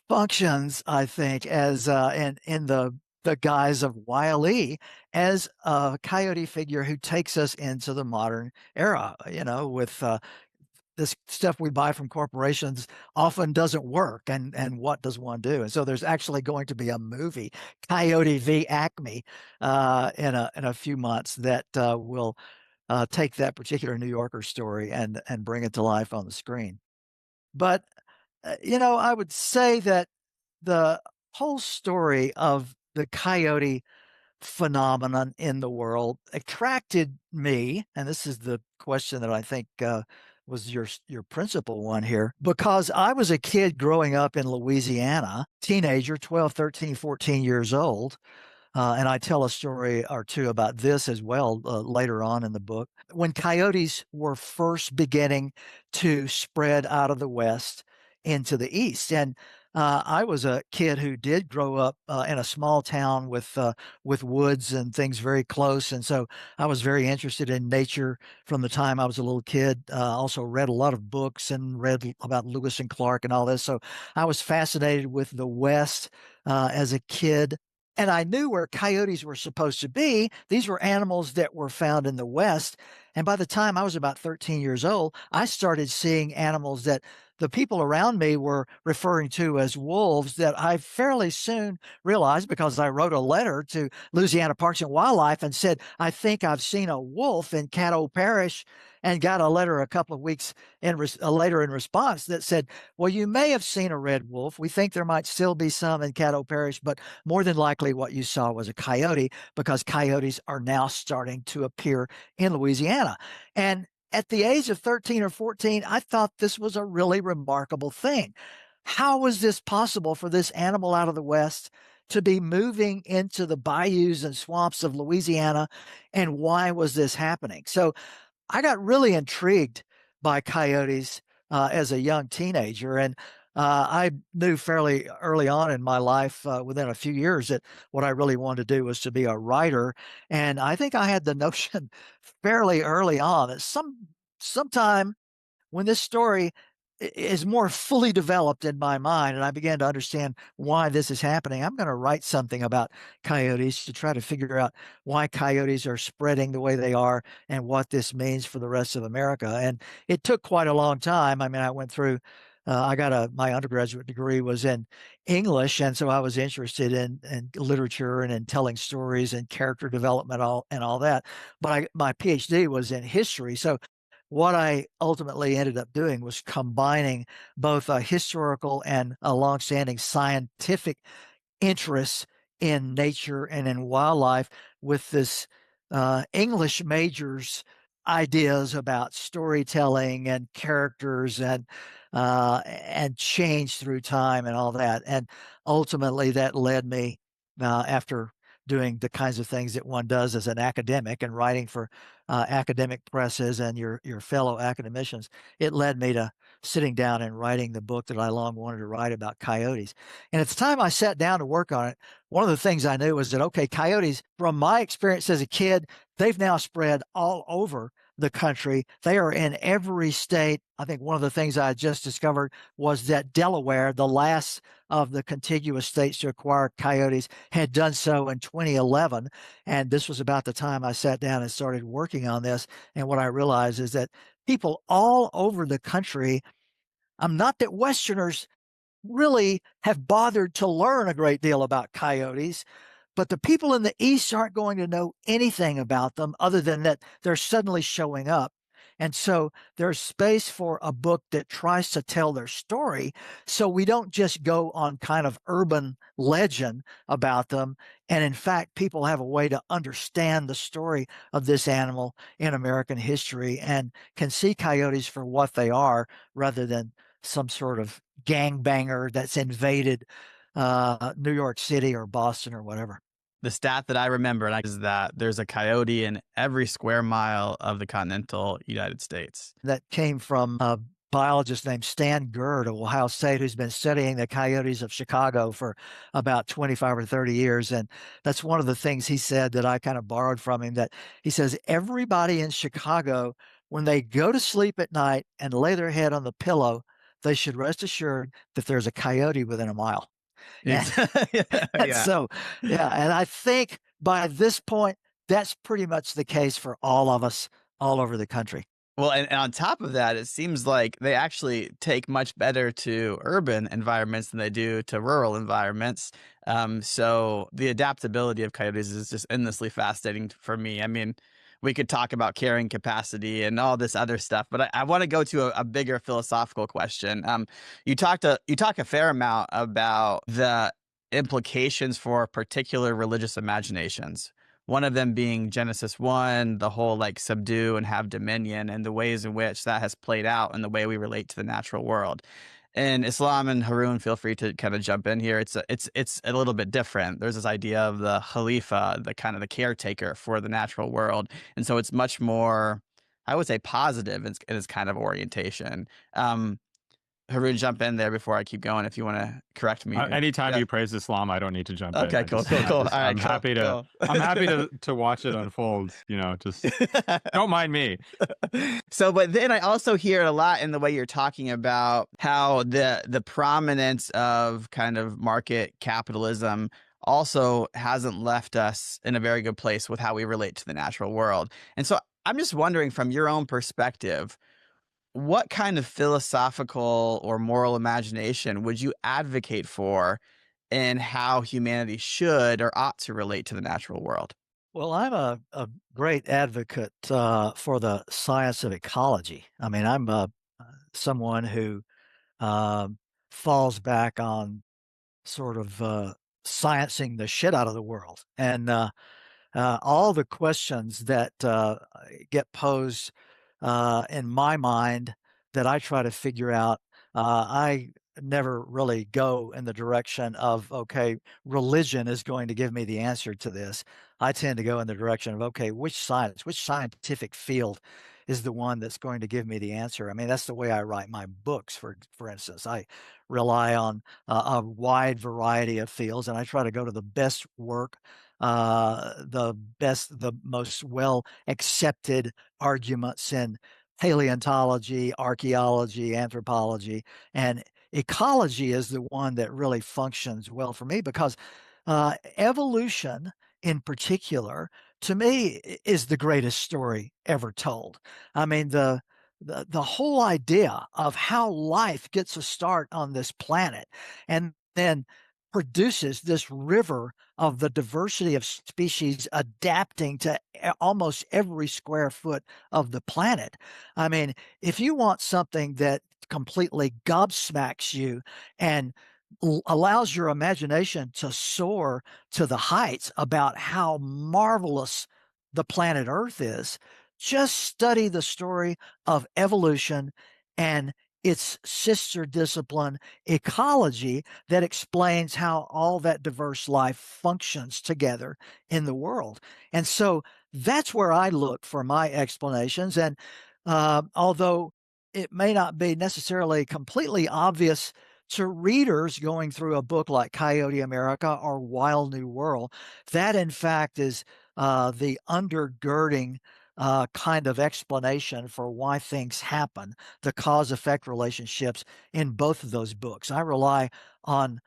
functions, I think, as in the guise of Wile E, as a coyote figure who takes us into the modern era, with this stuff we buy from corporations often doesn't work, and what does one do? And so there's actually going to be a movie, Coyote v. Acme, in a few months, that will take that particular New Yorker story and bring it to life on the screen. But I would say that the whole story of the coyote phenomenon in the world attracted me, and this is the question that I think was your principal one here, because I was a kid growing up in Louisiana, teenager, 12, 13, 14 years old. And I tell a story or two about this as well later on in the book. When coyotes were first beginning to spread out of the West into the East. And I was a kid who did grow up in a small town with woods and things very close. And so I was very interested in nature from the time I was a little kid. Also read a lot of books and read about Lewis and Clark and all this. So I was fascinated with the West as a kid. And I knew where coyotes were supposed to be. These were animals that were found in the West. And by the time I was about 13 years old, I started seeing animals that the people around me were referring to as wolves that I fairly soon realized, because I wrote a letter to Louisiana Parks and Wildlife and said, I think I've seen a wolf in Caddo Parish, and got a letter a couple of weeks later in response that said, well, you may have seen a red wolf. We think there might still be some in Caddo Parish, but more than likely what you saw was a coyote, because coyotes are now starting to appear in Louisiana. And at the age of 13 or 14, I thought this was a really remarkable thing. How was this possible for this animal out of the West to be moving into the bayous and swamps of Louisiana? And why was this happening? So I got really intrigued by coyotes as a young teenager. And I knew fairly early on in my life, within a few years, that what I really wanted to do was to be a writer. And I think I had the notion fairly early on that sometime when this story is more fully developed in my mind and I began to understand why this is happening, I'm going to write something about coyotes to try to figure out why coyotes are spreading the way they are and what this means for the rest of America. And it took quite a long time. I mean, I went through, I got my undergraduate degree was in English. And so I was interested in literature and in telling stories and character development and all that. But my PhD was in history. So what I ultimately ended up doing was combining both a historical and a longstanding scientific interests in nature and in wildlife with this English major's ideas about storytelling and characters and change through time and all that. And ultimately, that led me, after doing the kinds of things that one does as an academic and writing for academic presses and your fellow academicians, it led me to sitting down and writing the book that I long wanted to write about coyotes. And at the time I sat down to work on it, one of the things I knew was that, okay, coyotes, from my experience as a kid, they've now spread all over the country. They are in every state. I think one of the things I just discovered was that Delaware, the last of the contiguous states to acquire coyotes, had done so in 2011. And this was about the time I sat down and started working on this. And what I realized is that people all over the country, not that Westerners really have bothered to learn a great deal about coyotes, but the people in the East aren't going to know anything about them other than that they're suddenly showing up. And so there's space for a book that tries to tell their story, so we don't just go on kind of urban legend about them. And in fact, people have a way to understand the story of this animal in American history and can see coyotes for what they are rather than some sort of gangbanger that's invaded New York City or Boston or whatever. The stat that I remember is that there's a coyote in every square mile of the continental United States. That came from a biologist named Stan Gerd of Ohio State, who's been studying the coyotes of Chicago for about 25 or 30 years. And that's one of the things he said that I kind of borrowed from him, that he says everybody in Chicago, when they go to sleep at night and lay their head on the pillow, they should rest assured that there's a coyote within a mile. And, so, and I think by this point, that's pretty much the case for all of us all over the country. Well, and on top of that, it seems like they actually take much better to urban environments than they do to rural environments. So the adaptability of coyotes is just endlessly fascinating for me. I mean, we could talk about carrying capacity and all this other stuff, but I want to go to a bigger philosophical question. You talk a fair amount about the implications for particular religious imaginations. One of them being Genesis 1, the whole like subdue and have dominion, and the ways in which that has played out in the way we relate to the natural world. In Islam, and Haroon, feel free to kind of jump in here. It's a little bit different. There's this idea of the Khalifa, the kind of the caretaker for the natural world, and so it's much more, I would say, positive in its kind of orientation. Haroon, jump in there before I keep going if you want to correct me. Anytime you praise Islam, I don't need to jump in. Okay, cool. All right, I'm happy to watch it unfold. Just don't mind me. So, but then I also hear it a lot in the way you're talking about how the prominence of kind of market capitalism also hasn't left us in a very good place with how we relate to the natural world. And so I'm just wondering, from your own perspective, what kind of philosophical or moral imagination would you advocate for in how humanity should or ought to relate to the natural world? Well, I'm a great advocate for the science of ecology. I mean, I'm someone who um, falls back on sort of sciencing the shit out of the world. And all the questions that get posed in my mind that I try to figure out, I never really go in the direction of, okay, religion is going to give me the answer to this. I tend to go in the direction of, okay, which science, which scientific field is the one that's going to give me the answer? I mean, that's the way I write my books, for instance. I rely on a wide variety of fields, and I try to go to the best work, the most well accepted arguments in paleontology, archaeology, anthropology, and ecology is the one that really functions well for me because evolution, in particular, to me, is the greatest story ever told. I mean, the whole idea of how life gets a start on this planet and then produces this river of the diversity of species adapting to almost every square foot of the planet. I mean, if you want something that completely gobsmacks you and allows your imagination to soar to the heights about how marvelous the planet Earth is, just study the story of evolution and its sister discipline, ecology, that explains how all that diverse life functions together in the world. And so that's where I look for my explanations. And although it may not be necessarily completely obvious to readers going through a book like Coyote America or Wild New World, that in fact is the undergirding kind of explanation for why things happen, the cause effect relationships in both of those books. I rely on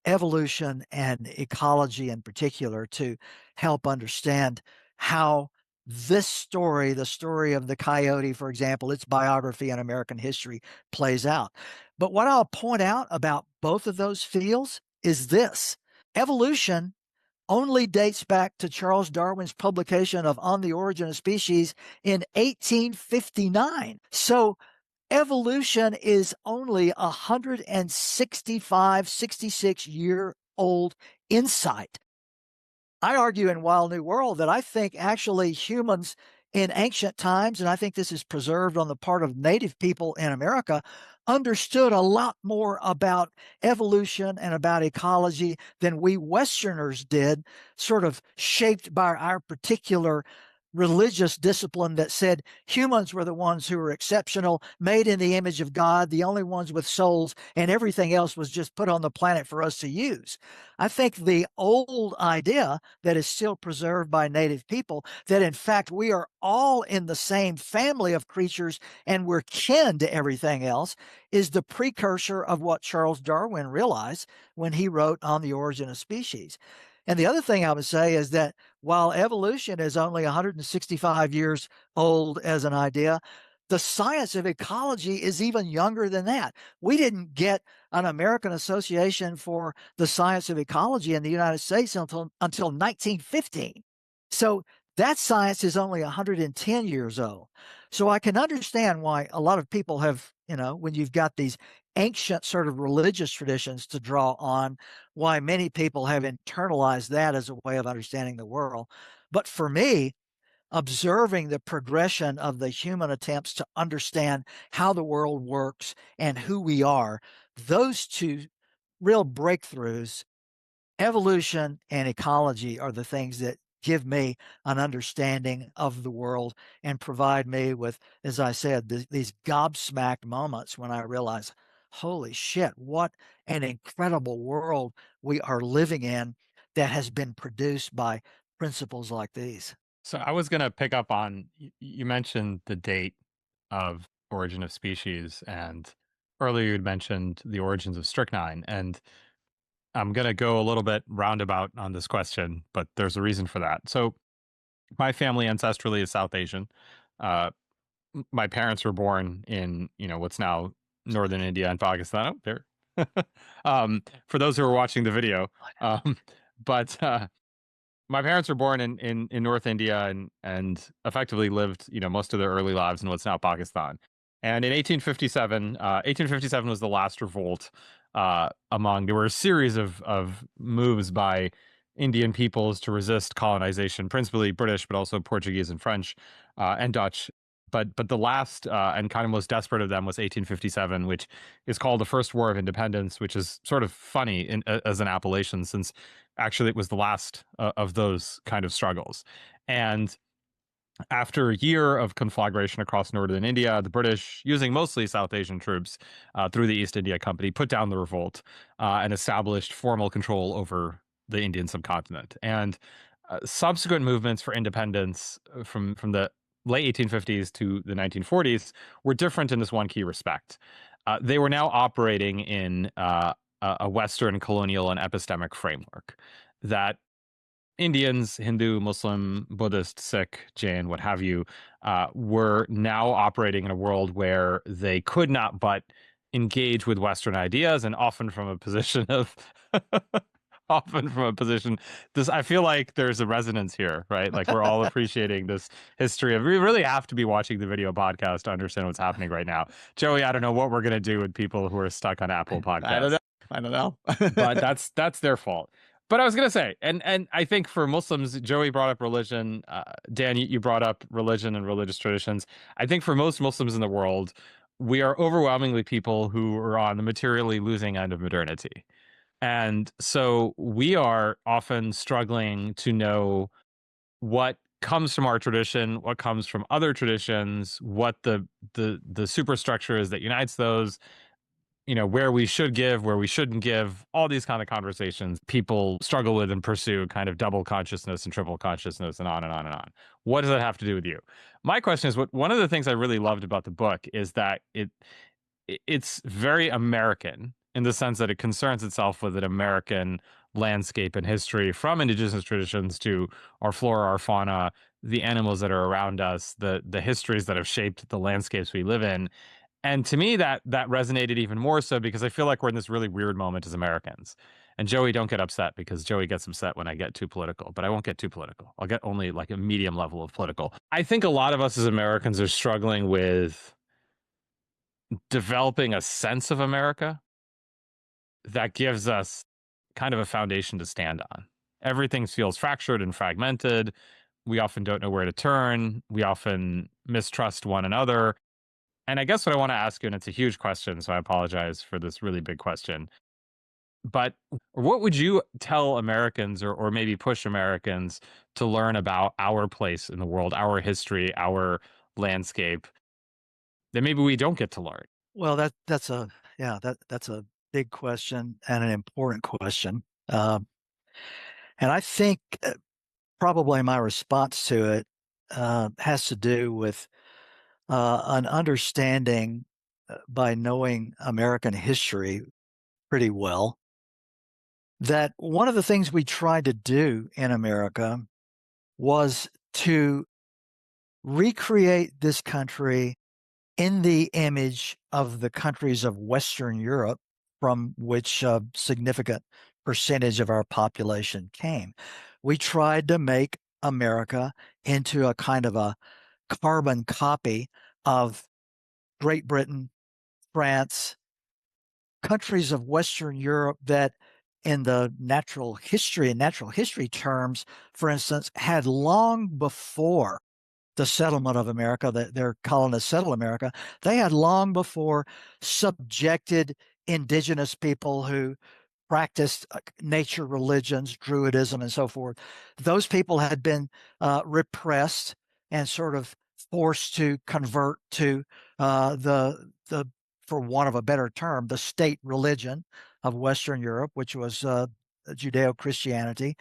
evolution and ecology in particular to help understand how this story, the story of the coyote, for example, its biography in American history plays out. But what I'll point out about both of those fields is this: evolution only dates back to Charles Darwin's publication of On the Origin of Species in 1859. So evolution is only 165, 66-year old insight. I argue in Wild New World that I think actually humans in ancient times, and I think this is preserved on the part of native people in America, understood a lot more about evolution and about ecology than we Westerners did, sort of shaped by our particular religious discipline that said humans were the ones who were exceptional, made in the image of God, the only ones with souls, and everything else was just put on the planet for us to use. I think the old idea that is still preserved by native people, that in fact we are all in the same family of creatures and we're kin to everything else, is the precursor of what Charles Darwin realized when he wrote On the Origin of Species. And the other thing I would say is that while evolution is only 165 years old as an idea, the science of ecology is even younger than that. We didn't get an American Association for the Science of Ecology in the United States until 1915. So that science is only 110 years old. So I can understand why a lot of people have, when you've got these ancient sort of religious traditions to draw on, why many people have internalized that as a way of understanding the world. But for me, observing the progression of the human attempts to understand how the world works and who we are, those two real breakthroughs, evolution and ecology, are the things that give me an understanding of the world and provide me with, as I said, these gobsmacked moments when I realize, holy shit, what an incredible world we are living in that has been produced by principles like these. So I was going to pick up on you mentioned the date of Origin of Species, and earlier you'd mentioned the origins of strychnine. And I'm going to go a little bit roundabout on this question, but there's a reason for that. So my family ancestrally is South Asian. Uh, my parents were born in, what's now northern India and Pakistan. Oh, there. For those who are watching the video, um, but my parents were born in North India and effectively lived, most of their early lives in what's now Pakistan. And in 1857 was the last revolt. There were a series of moves by Indian peoples to resist colonization, principally British, but also Portuguese and French and Dutch. But the last and kind of most desperate of them was 1857, which is called the First War of Independence, which is sort of funny as an appellation, since actually it was the last of those kind of struggles. And after a year of conflagration across northern India, the British, using mostly South Asian troops through the East India Company, put down the revolt and established formal control over the Indian subcontinent. And subsequent movements for independence from the late 1850s to the 1940s were different in this one key respect. They were now operating in a Western colonial and epistemic framework that Indians, Hindu, Muslim, Buddhist, Sikh, Jain, what have you, were now operating in a world where they could not but engage with Western ideas, and often from a position of this. I feel like there's a resonance here, right? Like we're all appreciating this history of. We really have to be watching the video podcast to understand what's happening right now. Joey, I don't know what we're gonna do with people who are stuck on Apple Podcasts. I don't know. But that's their fault. But I was gonna say, and I think for Muslims, Joey brought up religion. Dan, you brought up religion and religious traditions. I think for most Muslims in the world, we are overwhelmingly people who are on the materially losing end of modernity. And so we are often struggling to know what comes from our tradition, what comes from other traditions, what the superstructure is that unites those, where we should give, where we shouldn't give, all these kind of conversations people struggle with and pursue, kind of double consciousness and triple consciousness and on and on and on. What does that have to do with you? My question is, one of the things I really loved about the book is that it's very American in the sense that it concerns itself with an American landscape and history, from indigenous traditions to our flora, our fauna, the animals that are around us, the histories that have shaped the landscapes we live in. And to me, that resonated even more so because I feel like we're in this really weird moment as Americans. And Joey, don't get upset, because Joey gets upset when I get too political, but I won't get too political. I'll get only like a medium level of political. I think a lot of us as Americans are struggling with developing a sense of America that gives us kind of a foundation to stand on. Everything feels fractured and fragmented. We often don't know where to turn. We often mistrust one another. And I guess what I want to ask you, and it's a huge question, so I apologize for this really big question, but what would you tell Americans, or maybe push Americans to learn about our place in the world, our history, our landscape, that maybe we don't get to learn? Well, that's a big question and an important question. And I think probably my response to it has to do with an understanding by knowing American history pretty well, that one of the things we tried to do in America was to recreate this country in the image of the countries of Western Europe, from which a significant percentage of our population came. We tried to make America into a kind of a carbon copy of Great Britain, France, countries of Western Europe that in the natural history terms, for instance, had long before the settlement of America, their colonists settled America, they had long before subjected indigenous people who practiced nature religions, Druidism, and so forth. Those people had been repressed and sort of forced to convert to the for want of a better term, the state religion of Western Europe, which was Judeo-Christianity.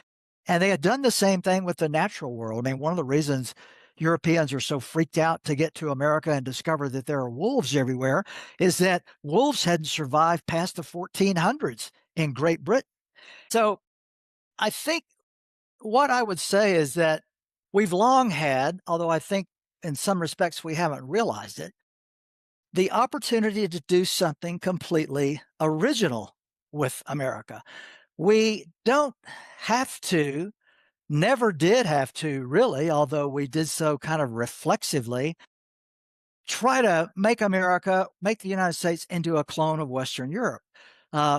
And they had done the same thing with the natural world. I mean, one of the reasons Europeans are so freaked out to get to America and discover that there are wolves everywhere is that wolves hadn't survived past the 1400s in Great Britain. So I think what I would say is that we've long had, although I think in some respects we haven't realized it, the opportunity to do something completely original with America. We don't have to, never did have to really, although we did so kind of reflexively, try to make America, make the United States into a clone of Western Europe,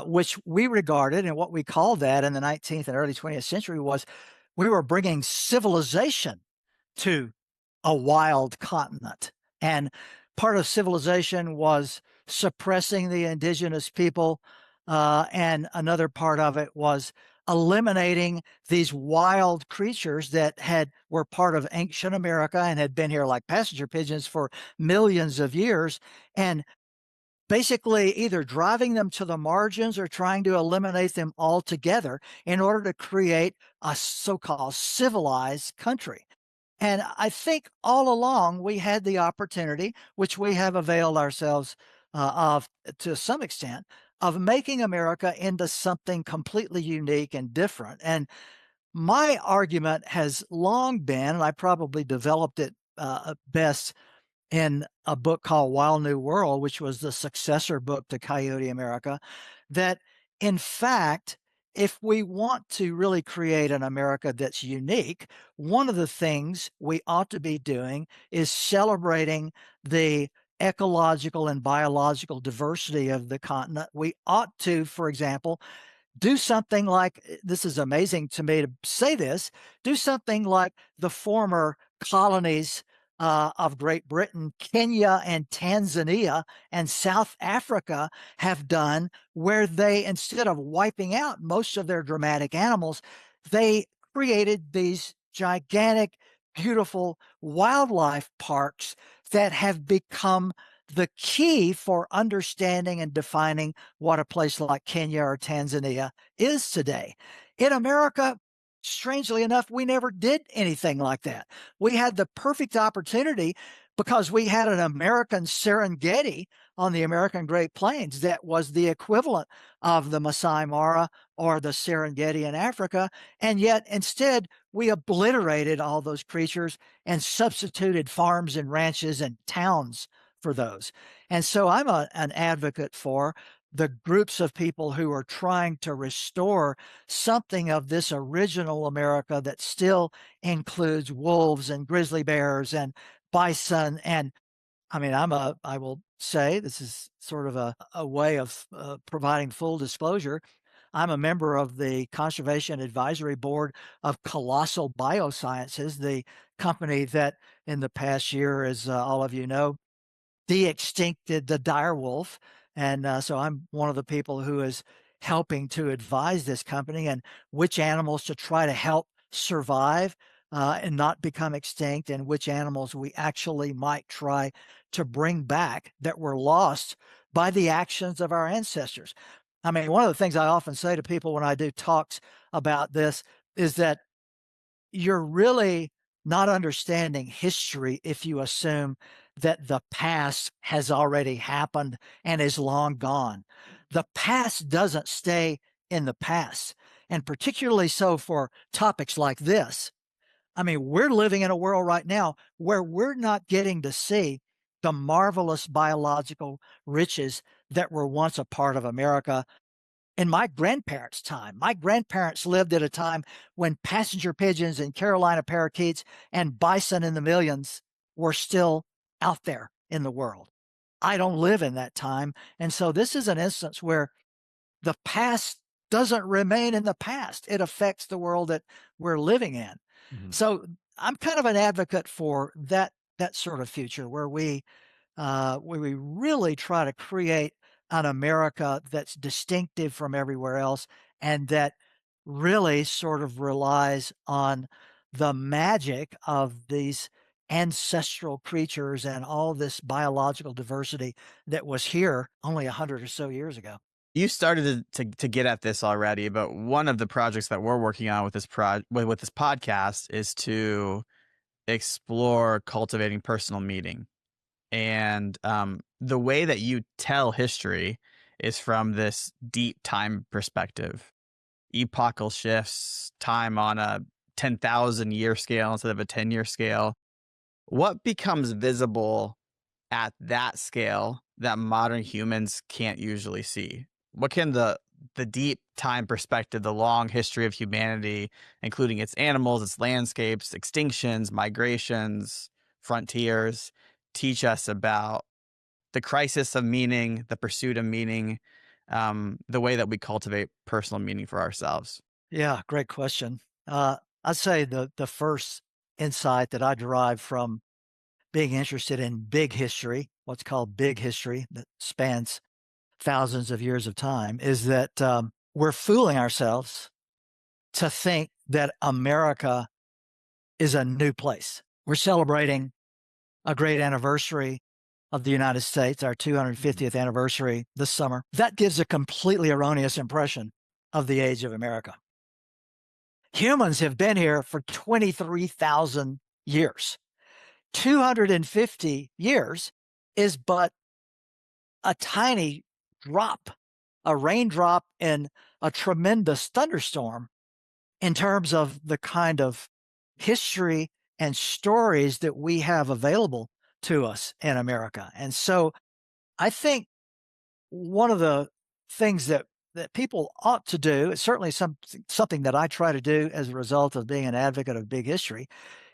which we regarded, and what we called that in the 19th and early 20th century was we were bringing civilization to a wild continent. And part of civilization was suppressing the indigenous people. And another part of it was eliminating these wild creatures that were part of ancient America and had been here like passenger pigeons for millions of years, and basically either driving them to the margins or trying to eliminate them altogether in order to create a so-called civilized country. And I think all along we had the opportunity, which we have availed ourselves of to some extent, of making America into something completely unique and different. And my argument has long been, and I probably developed it best in a book called Wild New World, which was the successor book to Coyote America, that in fact, if we want to really create an America that's unique, one of the things we ought to be doing is celebrating the ecological and biological diversity of the continent. We ought to, for example, do something like, this is amazing to me to say this, do something like the former colonies of Great Britain, Kenya and Tanzania and South Africa have done, where they, instead of wiping out most of their dramatic animals, they created these gigantic, beautiful wildlife parks that have become the key for understanding and defining what a place like Kenya or Tanzania is today. In America, strangely enough, we never did anything like that. We had the perfect opportunity because we had an American Serengeti on the American Great Plains that was the equivalent of the Masai Mara or the Serengeti in Africa. And yet instead, we obliterated all those creatures and substituted farms and ranches and towns for those. And so I'm an advocate for the groups of people who are trying to restore something of this original America that still includes wolves and grizzly bears and bison. And I mean, I will say, this is sort of a way of providing full disclosure. I'm a member of the Conservation Advisory Board of Colossal Biosciences, the company that in the past year, as all of you know, de-extincted the dire wolf. And so I'm one of the people who is helping to advise this company and which animals to try to help survive and not become extinct, and which animals we actually might try to bring back that were lost by the actions of our ancestors. I mean, one of the things I often say to people when I do talks about this is that you're really not understanding history if you assume that the past has already happened and is long gone. The past doesn't stay in the past, and particularly so for topics like this. I mean, we're living in a world right now where we're not getting to see the marvelous biological riches that were once a part of America in my grandparents' time. My grandparents lived at a time when passenger pigeons and Carolina parakeets and bison in the millions were still out there in the world. I don't live in that time. And so this is an instance where the past doesn't remain in the past. It affects the world that we're living in. Mhm. So I'm kind of an advocate for that sort of future where we really try to create an America that's distinctive from everywhere else, and that really sort of relies on the magic of these ancestral creatures and all this biological diversity that was here only 100 or so years ago. You started to get at this already, but one of the projects that we're working on with this with this podcast is to explore cultivating personal meaning. And the way that you tell history is from this deep time perspective, epochal shifts, time on a 10,000 year scale instead of a 10-year scale. what becomes visible at that scale that modern humans can't usually see? What can the deep time perspective, the long history of humanity, including its animals, its landscapes, extinctions, migrations, frontiers, teach us about the crisis of meaning, the pursuit of meaning, the way that we cultivate personal meaning for ourselves? Yeah, great question. I'd say the first insight that I derived from being interested in big history, what's called big history that spans thousands of years of time, is that we're fooling ourselves to think that America is a new place. We're celebrating a great anniversary of the United States, our 250th anniversary this summer. That gives a completely erroneous impression of the age of America. Humans have been here for 23,000 years. 250 years is but a tiny drop, a raindrop in a tremendous thunderstorm in terms of the kind of history and stories that we have available to us in America. And so I think one of the things that people ought to do, it's certainly something that I try to do as a result of being an advocate of big history,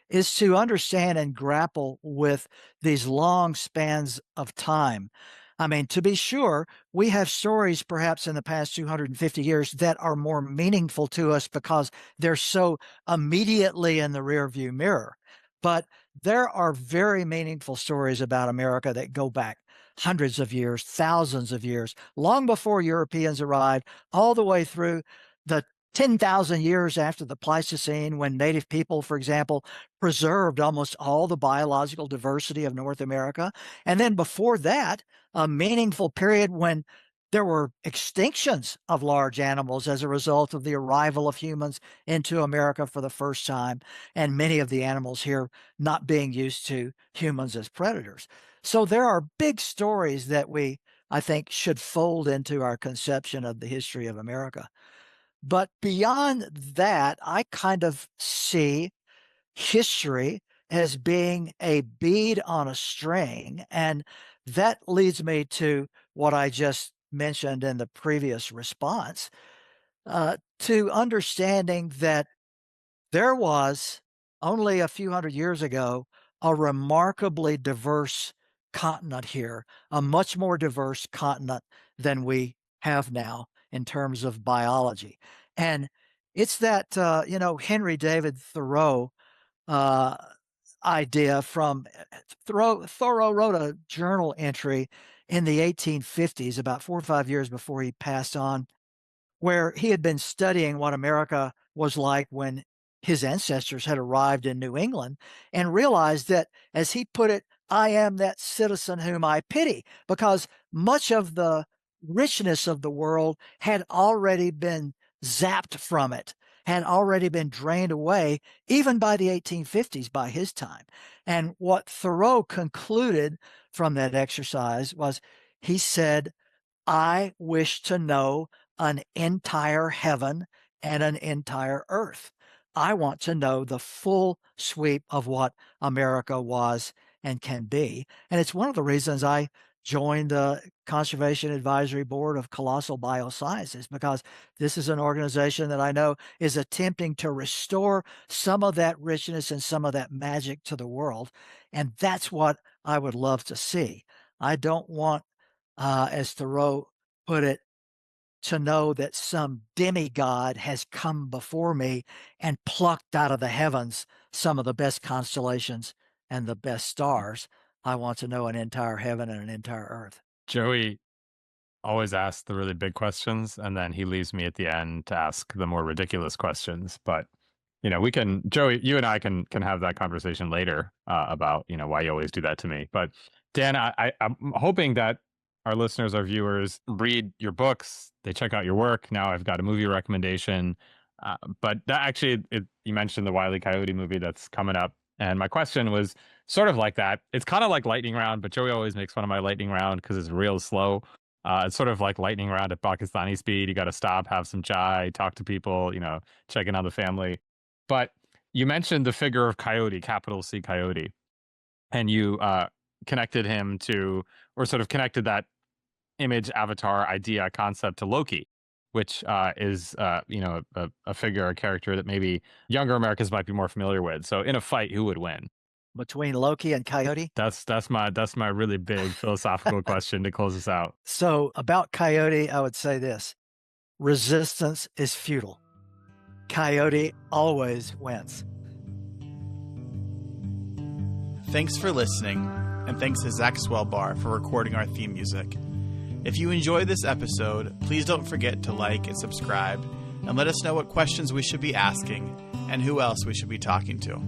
is to understand and grapple with these long spans of time. I mean, to be sure, we have stories perhaps in the past 250 years that are more meaningful to us because they're so immediately in the rearview mirror. But there are very meaningful stories about America that go back hundreds of years, thousands of years, long before Europeans arrived, all the way through the 10,000 years after the Pleistocene, when native people, for example, preserved almost all the biological diversity of North America. And then before that, a meaningful period when there were extinctions of large animals as a result of the arrival of humans into America for the first time, and many of the animals here not being used to humans as predators. So there are big stories that we, I think, should fold into our conception of the history of America. But beyond that, I kind of see history as being a bead on a string. And that leads me to what I just mentioned in the previous response, to understanding that there was only a few hundred years ago a remarkably diverse continent here, a much more diverse continent than we have now in terms of biology. And it's that, Henry David Thoreau uh, idea from Thoreau wrote a journal entry in the 1850s, about 4 or 5 years before he passed on, where he had been studying what America was like when his ancestors had arrived in New England and realized that, as he put it, I am that citizen whom I pity, because much of the richness of the world had already been zapped from it, had already been drained away, even by the 1850s, by his time. And what Thoreau concluded from that exercise was, he said, I wish to know an entire heaven and an entire earth. I want to know the full sweep of what America was and can be. And it's one of the reasons I joined the Conservation Advisory Board of Colossal Biosciences, because this is an organization that I know is attempting to restore some of that richness and some of that magic to the world. And that's what I would love to see. I don't want, as Thoreau put it, to know that some demigod has come before me and plucked out of the heavens some of the best constellations and the best stars. I want to know an entire heaven and an entire earth. Joey always asks the really big questions, and then he leaves me at the end to ask the more ridiculous questions. But we can, Joey, you and I can have that conversation later about why you always do that to me. But Dan, I'm hoping that our listeners, our viewers, read your books, they check out your work. Now I've got a movie recommendation, but that actually, you mentioned the Wile E. Coyote movie that's coming up, and my question was sort of like that. It's kind of like lightning round, but Joey always makes fun of my lightning round because it's real slow. It's sort of like lightning round at Pakistani speed. You got to stop, have some chai, talk to people, check in on the family. But you mentioned the figure of Coyote, capital C Coyote. and you connected him to, or sort of connected that image, avatar, idea, concept to Loki, which is a figure, a character that maybe younger Americans might be more familiar with. So in a fight, who would win? Between Loki and Coyote? That's my really big philosophical question to close us out. So about Coyote, I would say this: resistance is futile. Coyote always wins. Thanks for listening, and thanks to Zach Swellbar for recording our theme music. If you enjoyed this episode, please don't forget to like and subscribe, and let us know what questions we should be asking and who else we should be talking to.